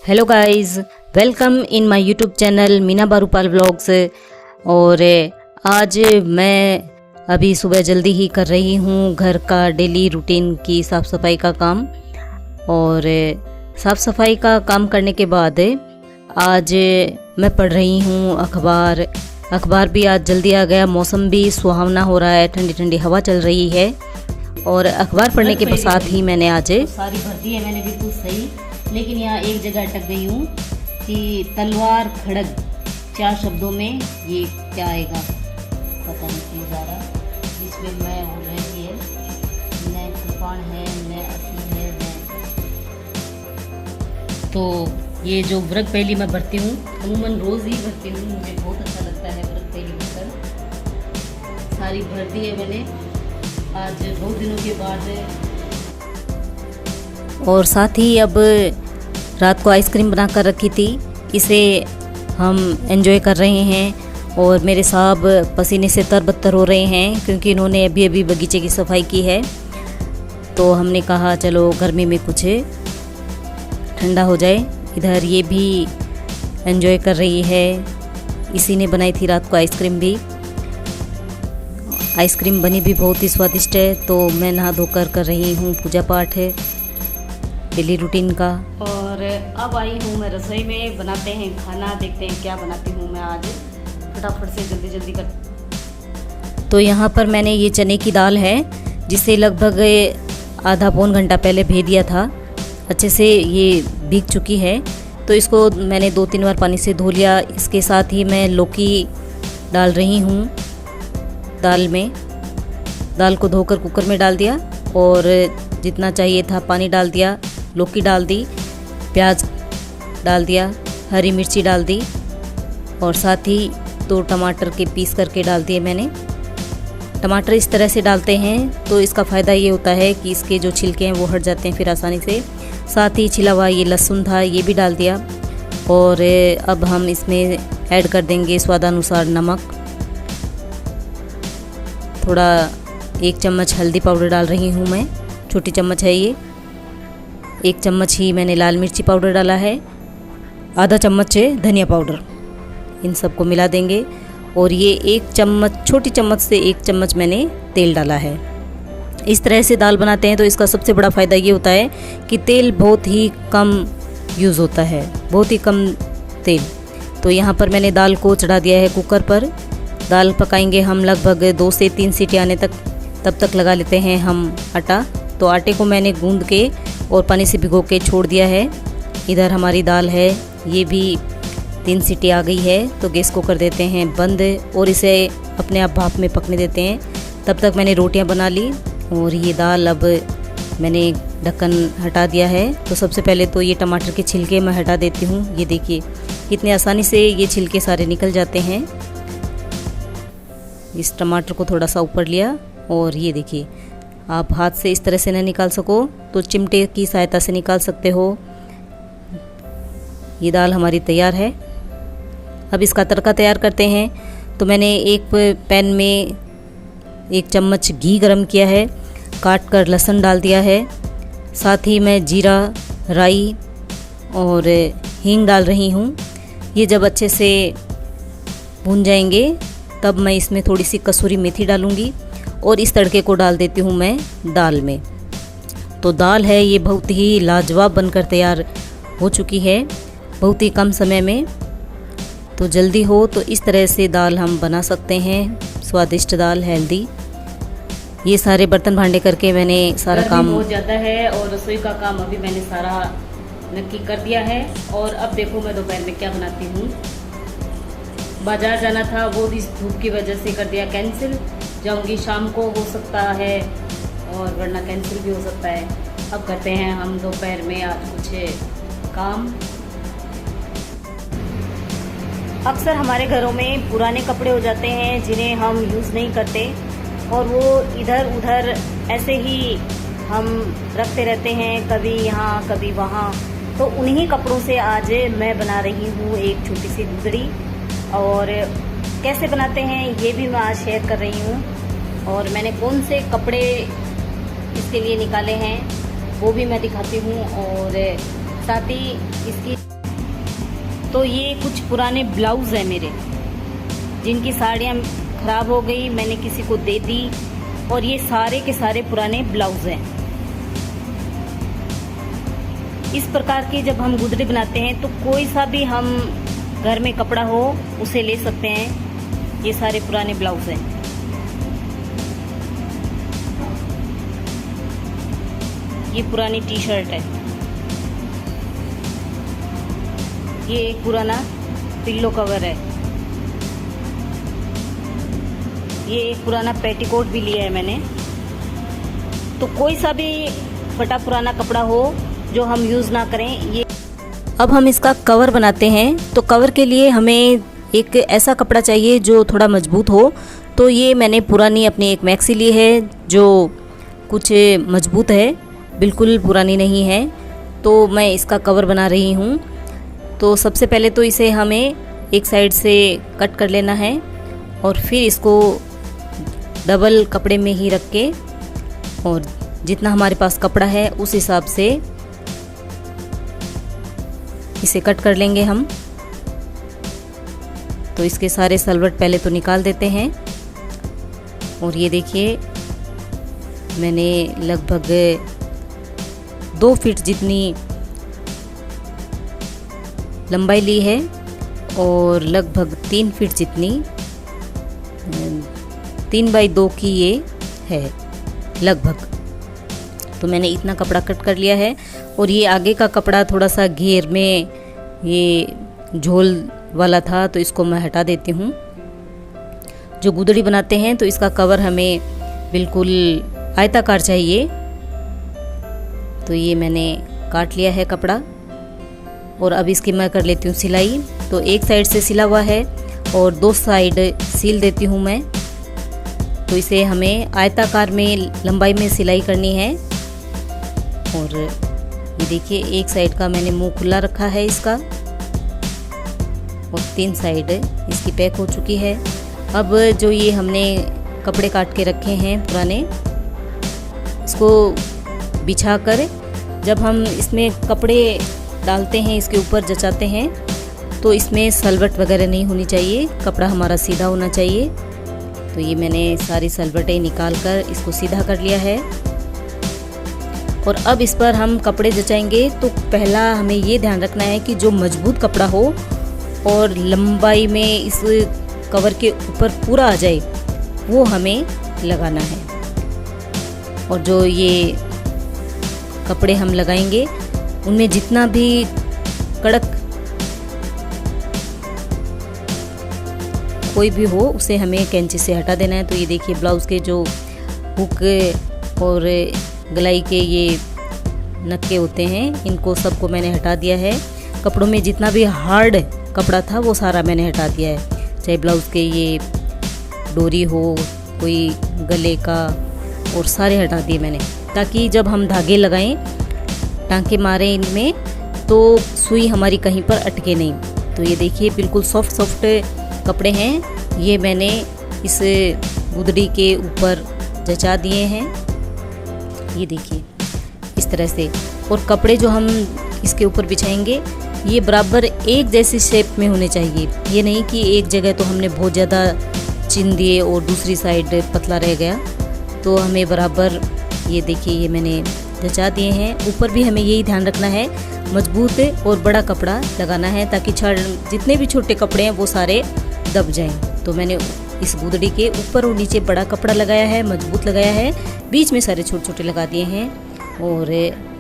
Hello guys, welcome in my YouTube channel Meena Barupal vlogs. और आज मैं अभी सुबह जल्दी ही कर रही हूँ घर का डेली रूटीन की साफ़ सफाई का काम। और साफ़ सफाई का काम करने के बाद आज मैं पढ़ रही हूँ अखबार भी आज जल्दी आ गया। मौसम भी सुहावना हो रहा है, ठंडी ठंडी हवा चल रही है। और अखबार पढ़ने के साथ ही मैंने आज सारी भर दी है मैंने बिल्कुल सही, लेकिन यहाँ एक जगह अटक गई हूँ कि तलवार खड़ग 4 शब्दों में ये क्या आएगा पता नहीं क्यों जा रहा। जिसमें मैं हो रही है न तूफान है न असीम है न। तो ये जो व्रत पहली मैं भरती हूँ, अमूमन रोज़ ही भरती हूँ, मुझे बहुत अच्छा लगता है व्रत पहली भरकर। सारी भर दी है मैंने आज 2 दिनों के बाद। और साथ ही अब रात को आइसक्रीम बना कर रखी थी, इसे हम एंजॉय कर रहे हैं। और मेरे साहब पसीने से तरबतर हो रहे हैं क्योंकि इन्होंने अभी अभी बगीचे की सफाई की है। तो हमने कहा चलो गर्मी में कुछ ठंडा हो जाए। इधर ये भी एंजॉय कर रही है, इसी ने बनाई थी रात को आइसक्रीम भी। आइसक्रीम बनी भी बहुत ही स्वादिष्ट है। तो मैं नहा धोकर कर रही हूँ पूजा पाठ है डेली रूटीन का। और अब आई हूँ मैं रसोई में, बनाते हैं खाना, देखते हैं क्या बनाती हूँ मैं आज, फटाफट से जल्दी जल्दी कर। तो यहाँ पर मैंने ये चने की दाल है जिसे लगभग आधा पौन घंटा पहले भे दिया था। अच्छे से ये भीग चुकी है, तो इसको मैंने 2-3 बार पानी से धो लिया। इसके साथ ही मैं लौकी डाल रही हूँ दाल में। दाल को धोकर कुकर में डाल दिया और जितना चाहिए था पानी डाल दिया, लौकी डाल दी, प्याज डाल दिया, हरी मिर्ची डाल दी और साथ ही 2 टमाटर के पीस करके डाल दिए मैंने। टमाटर इस तरह से डालते हैं तो इसका फ़ायदा ये होता है कि इसके जो छिलके हैं वो हट जाते हैं फिर आसानी से। साथ ही छिला हुआ ये लहसुन था, ये भी डाल दिया। और अब हम इसमें ऐड कर देंगे स्वादानुसार नमक, थोड़ा 1 चम्मच हल्दी पाउडर डाल रही हूँ मैं, छोटी चम्मच है ये। 1 चम्मच ही मैंने लाल मिर्ची पाउडर डाला है, आधा चम्मच है धनिया पाउडर। इन सबको मिला देंगे। और ये 1 चम्मच, छोटी चम्मच से 1 चम्मच मैंने तेल डाला है। इस तरह से दाल बनाते हैं तो इसका सबसे बड़ा फ़ायदा ये होता है कि तेल बहुत ही कम यूज़ होता है, बहुत ही कम तेल। तो यहाँ पर मैंने दाल को चढ़ा दिया है कुकर पर। दाल पकाएंगे हम लगभग 2 से 3 सीटी आने तक, तब तक लगा लेते हैं हम आटा। तो आटे को मैंने गूंद के और पानी से भिगो के छोड़ दिया है। इधर हमारी दाल है, ये भी 3 सीटी आ गई है। तो गैस को कर देते हैं बंद और इसे अपने आप भाप में पकने देते हैं। तब तक मैंने रोटियां बना ली और ये दाल अब मैंने ढक्कन हटा दिया है। तो सबसे पहले तो ये टमाटर के छिलके मैं हटा देती हूँ। ये देखिए कितनी आसानी से ये छिलके सारे निकल जाते हैं। इस टमाटर को थोड़ा सा ऊपर लिया और ये देखिए, आप हाथ से इस तरह से न निकाल सको तो चिमटे की सहायता से निकाल सकते हो। ये दाल हमारी तैयार है। अब इसका तड़का तैयार करते हैं। तो मैंने एक पैन में 1 चम्मच घी गरम किया है, काट कर लहसुन डाल दिया है। साथ ही मैं जीरा, राई और हींग डाल रही हूँ। ये जब अच्छे से भून जाएंगे तब मैं इसमें थोड़ी सी कसूरी मेथी डालूँगी और इस तड़के को डाल देती हूँ मैं दाल में। तो दाल है ये बहुत ही लाजवाब बनकर तैयार हो चुकी है बहुत ही कम समय में। तो जल्दी हो तो इस तरह से दाल हम बना सकते हैं, स्वादिष्ट दाल, हेल्दी। ये सारे बर्तन भांडे करके मैंने सारा काम बहुत ज़्यादा है और रसोई का काम अभी मैंने सारा नक्की कर दिया है। और अब देखो मैं दोपहर में क्या बनाती हूँ। बाजार जाना था, वो भी धूप की वजह से कर दिया कैंसिल। जाऊंगी शाम को, हो सकता है, और वरना कैंसिल भी हो सकता है। अब करते हैं हम दोपहर में आज कुछ काम। अक्सर हमारे घरों में पुराने कपड़े हो जाते हैं जिन्हें हम यूज़ नहीं करते और वो इधर उधर ऐसे ही हम रखते रहते हैं, कभी यहाँ कभी वहाँ। तो उन्हीं कपड़ों से आज मैं बना रही हूँ एक छोटी सी गुदड़ी। और कैसे बनाते हैं ये भी मैं आज शेयर कर रही हूँ। और मैंने कौन से कपड़े इसके लिए निकाले हैं वो भी मैं दिखाती हूँ। और साथ ही इसकी तो ये कुछ पुराने ब्लाउज हैं मेरे, जिनकी साड़ियाँ खराब हो गई, मैंने किसी को दे दी, और ये सारे के सारे पुराने ब्लाउज हैं। इस प्रकार की जब हम गुदड़ी बनाते हैं तो कोई सा भी हम घर में कपड़ा हो उसे ले सकते हैं। ये सारे पुराने ब्लाउज हैं। ये पुरानी टी शर्ट है, ये एक पुराना पिल्लो कवर है, ये एक पुराना पेटीकोट भी लिया है मैंने। तो कोई सा भी फटा पुराना कपड़ा हो जो हम यूज़ ना करें। ये अब हम इसका कवर बनाते हैं। तो कवर के लिए हमें एक ऐसा कपड़ा चाहिए जो थोड़ा मजबूत हो। तो ये मैंने पुरानी अपनी एक मैक्सी ली है जो कुछ मजबूत है, बिल्कुल पुरानी नहीं है। तो मैं इसका कवर बना रही हूँ। तो सबसे पहले तो इसे हमें एक साइड से कट कर लेना है और फिर इसको डबल कपड़े में ही रख के, और जितना हमारे पास कपड़ा है उस हिसाब से इसे कट कर लेंगे हम। तो इसके सारे सलवट पहले तो निकाल देते हैं। और ये देखिए मैंने लगभग 2 फीट जितनी लंबाई ली है और लगभग 3 फीट जितनी 3x2 की ये है लगभग। तो मैंने इतना कपड़ा कट कर लिया है। और ये आगे का कपड़ा थोड़ा सा घेर में ये झोल वाला था, तो इसको मैं हटा देती हूँ। जो गुदड़ी बनाते हैं तो इसका कवर हमें बिल्कुल आयताकार चाहिए। तो ये मैंने काट लिया है कपड़ा और अब इसकी मैं कर लेती हूँ सिलाई। तो एक साइड से सिला हुआ है और 2 साइड सील देती हूँ मैं। तो इसे हमें आयताकार में लंबाई में सिलाई करनी है। और ये देखिए एक साइड का मैंने मुंह खुला रखा है इसका, और 3 साइड इसकी पैक हो चुकी है। अब जो ये हमने कपड़े काट के रखे हैं पुराने, इसको बिछाकर जब हम इसमें कपड़े डालते हैं, इसके ऊपर जचाते हैं, तो इसमें सलवट वगैरह नहीं होनी चाहिए, कपड़ा हमारा सीधा होना चाहिए। तो ये मैंने सारी सलवटें निकाल कर इसको सीधा कर लिया है। और अब इस पर हम कपड़े जचाएंगे। तो पहला हमें ये ध्यान रखना है कि जो मजबूत कपड़ा हो और लंबाई में इस कवर के ऊपर पूरा आ जाए, वो हमें लगाना है। और जो ये कपड़े हम लगाएंगे उनमें जितना भी कड़क कोई भी हो उसे हमें कैंची से हटा देना है। तो ये देखिए ब्लाउज़ के जो हुक और गलाई के ये नक्के होते हैं, इनको सबको मैंने हटा दिया है। कपड़ों में जितना भी हार्ड कपड़ा था वो सारा मैंने हटा दिया है, चाहे ब्लाउज़ के ये डोरी हो, कोई गले का, और सारे हटा दिए मैंने, ताकि जब हम धागे लगाएं, टांके मारें इनमें, तो सुई हमारी कहीं पर अटके नहीं। तो ये देखिए बिल्कुल सॉफ्ट सॉफ्ट कपड़े हैं, ये मैंने इस गुदड़ी के ऊपर जचा दिए हैं। ये देखिए इस तरह से। और कपड़े जो हम इसके ऊपर बिछाएंगे ये बराबर एक जैसी शेप में होने चाहिए। ये नहीं कि एक जगह तो हमने बहुत ज़्यादा चिन दिए और दूसरी साइड पतला रह गया। तो हमें बराबर, ये देखिए ये मैंने जचा दिए हैं। ऊपर भी हमें यही ध्यान रखना है, मजबूत और बड़ा कपड़ा लगाना है, ताकि जितने भी छोटे कपड़े हैं वो सारे दब जाएं। तो मैंने इस गुदड़ी के ऊपर और नीचे बड़ा कपड़ा लगाया है, मजबूत लगाया है, बीच में सारे छोटे छोटे लगा दिए हैं। और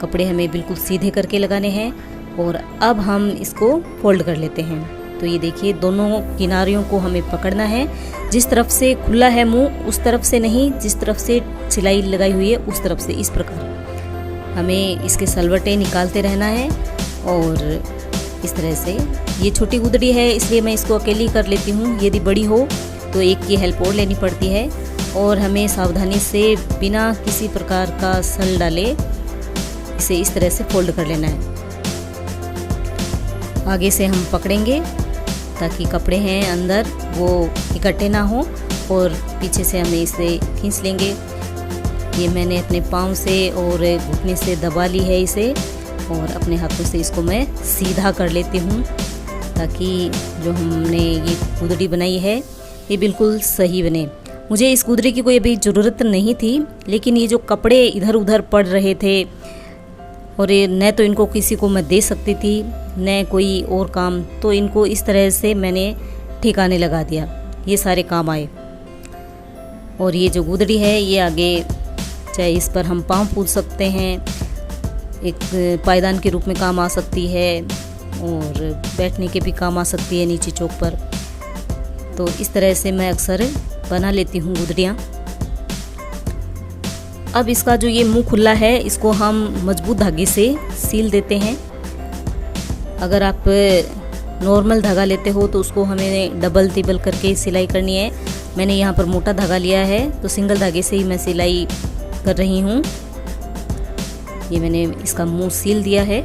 कपड़े हमें बिल्कुल सीधे करके लगाने हैं। और अब हम इसको फोल्ड कर लेते हैं। तो ये देखिए दोनों किनारियों को हमें पकड़ना है। जिस तरफ से खुला है मुंह उस तरफ से नहीं, जिस तरफ से सिलाई लगाई हुई है उस तरफ से, इस प्रकार हमें इसके सलवटें निकालते रहना है। और इस तरह से, ये छोटी गुदड़ी है इसलिए मैं इसको अकेली कर लेती हूँ, यदि बड़ी हो तो एक की हेल्प और लेनी पड़ती है। और हमें सावधानी से बिना किसी प्रकार का सल डाले इसे इस तरह से फोल्ड कर लेना है। आगे से हम पकड़ेंगे ताकि कपड़े हैं अंदर वो इकट्ठे ना हो, और पीछे से हमें इसे खींच लेंगे। ये मैंने अपने पाँव से और घुटने से दबा ली है इसे, और अपने हाथों से इसको मैं सीधा कर लेती हूँ। ताकि जो हमने ये गुदड़ी बनाई है ये बिल्कुल सही बने। मुझे इस गुदड़ी की कोई अभी ज़रूरत नहीं थी, लेकिन ये जो कपड़े इधर उधर पड़ रहे थे और ये न तो इनको किसी को मैं दे सकती थी न कोई और काम, तो इनको इस तरह से मैंने ठिकाने लगा दिया, ये सारे काम आए। और ये जो गुदड़ी है ये आगे चाहे इस पर हम पाँव पूछ सकते हैं, एक पायदान के रूप में काम आ सकती है और बैठने के भी काम आ सकती है नीचे चौक पर। तो इस तरह से मैं अक्सर बना लेती हूँ गुदड़ियाँ। अब इसका जो ये मुंह खुला है इसको हम मजबूत धागे से सील देते हैं। अगर आप नॉर्मल धागा लेते हो तो उसको हमें डबल तिबल करके सिलाई करनी है। मैंने यहाँ पर मोटा धागा लिया है तो सिंगल धागे से ही मैं सिलाई कर रही हूँ। ये मैंने इसका मुंह सील दिया है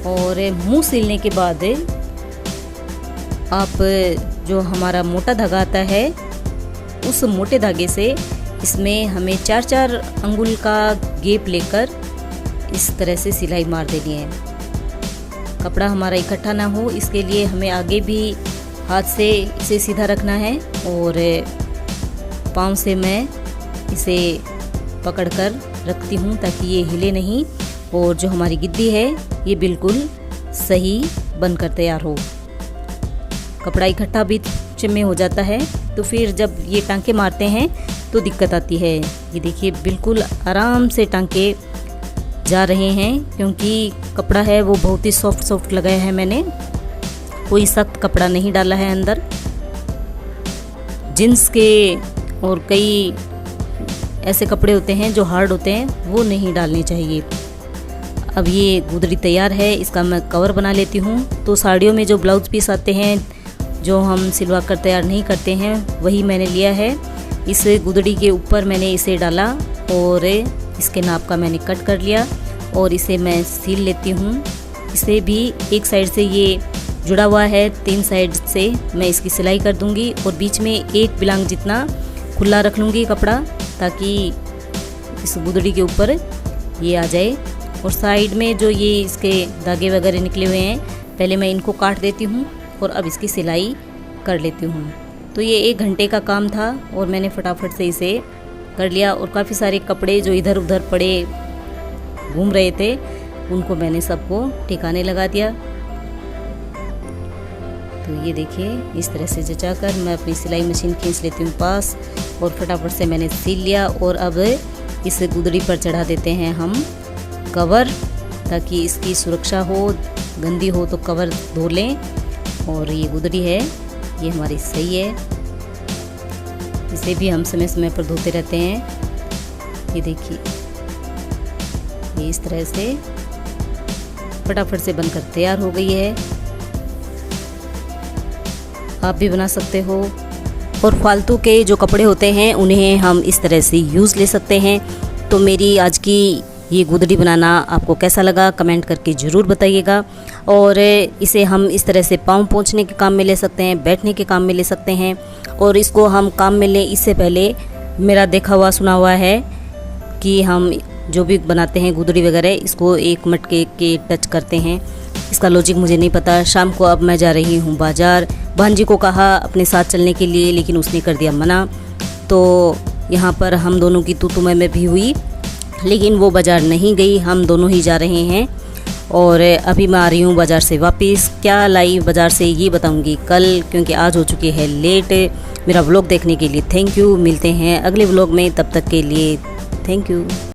और मुंह सीलने के बाद आप जो हमारा मोटा धागा आता है उस मोटे धागे से इसमें हमें 4-4 अंगुल का गैप लेकर इस तरह से सिलाई मार देनी है। कपड़ा हमारा इकट्ठा ना हो इसके लिए हमें आगे भी हाथ से इसे सीधा रखना है और पाँव से मैं इसे पकड़कर रखती हूँ ताकि ये हिले नहीं और जो हमारी गिद्दी है ये बिल्कुल सही बनकर तैयार हो। कपड़ा इकट्ठा बीच में हो जाता है तो फिर जब ये टांके मारते हैं तो दिक्कत आती है। ये देखिए बिल्कुल आराम से टांके जा रहे हैं क्योंकि कपड़ा है वो बहुत ही सॉफ्ट लगाया है मैंने, कोई सख्त कपड़ा नहीं डाला है अंदर। जींस के और कई ऐसे कपड़े होते हैं जो हार्ड होते हैं वो नहीं डालने चाहिए। अब ये गुदड़ी तैयार है, इसका मैं कवर बना लेती हूँ। तो साड़ियों में जो ब्लाउज पीस आते हैं जो हम सिलवा कर तैयार नहीं करते हैं वही मैंने लिया है। इस गुदड़ी के ऊपर मैंने इसे डाला और इसके नाप का मैंने कट कर लिया और इसे मैं सील लेती हूँ। इसे भी एक साइड से ये जुड़ा हुआ है, 3 साइड से मैं इसकी सिलाई कर दूंगी और बीच में एक बिलांग जितना खुला रख लूँगी कपड़ा ताकि इस गुदड़ी के ऊपर ये आ जाए। और साइड में जो ये इसके धागे वगैरह निकले हुए हैं पहले मैं इनको काट देती हूँ और अब इसकी सिलाई कर लेती हूँ। तो ये 1 घंटे का काम था और मैंने फटाफट से इसे कर लिया और काफ़ी सारे कपड़े जो इधर उधर पड़े घूम रहे थे उनको मैंने सबको ठिकाने लगा दिया। तो ये देखिए इस तरह से जचा कर मैं अपनी सिलाई मशीन खींच लेती हूँ पास और फटाफट से मैंने सील लिया। और अब इस गुदड़ी पर चढ़ा देते हैं हम कवर ताकि इसकी सुरक्षा हो, गंदी हो तो कवर धो लें। और ये गुदड़ी है ये हमारी सही है, इसे भी हम समय समय पर धोते रहते हैं। ये देखिए ये इस तरह से फटाफट से बनकर तैयार हो गई है। आप भी बना सकते हो। और फालतू के जो कपड़े होते हैं उन्हें हम इस तरह से यूज़ ले सकते हैं। तो मेरी आज की ये गुदड़ी बनाना आपको कैसा लगा कमेंट करके ज़रूर बताइएगा। और इसे हम इस तरह से पाँव पोंछने के काम में ले सकते हैं, बैठने के काम में ले सकते हैं। और इसको हम काम में लें इससे पहले मेरा देखा हुआ सुना हुआ है कि हम जो भी बनाते हैं गुदड़ी वगैरह इसको एक मटके के टच करते हैं। इसका लॉजिक मुझे नहीं पता। शाम को अब मैं जा रही हूँ बाज़ार, बहन जी को कहा अपने साथ चलने के लिए लेकिन उसने कर दिया मना। तो यहाँ पर हम दोनों की तू मैं भी हुई लेकिन वो बाज़ार नहीं गई, हम दोनों ही जा रहे हैं। और अभी मैं आ रही हूँ बाज़ार से वापस। क्या लाई बाज़ार से ये बताऊँगी कल, क्योंकि आज हो चुकी है लेट। मेरा व्लॉग देखने के लिए थैंक यू। मिलते हैं अगले व्लॉग में, तब तक के लिए थैंक यू।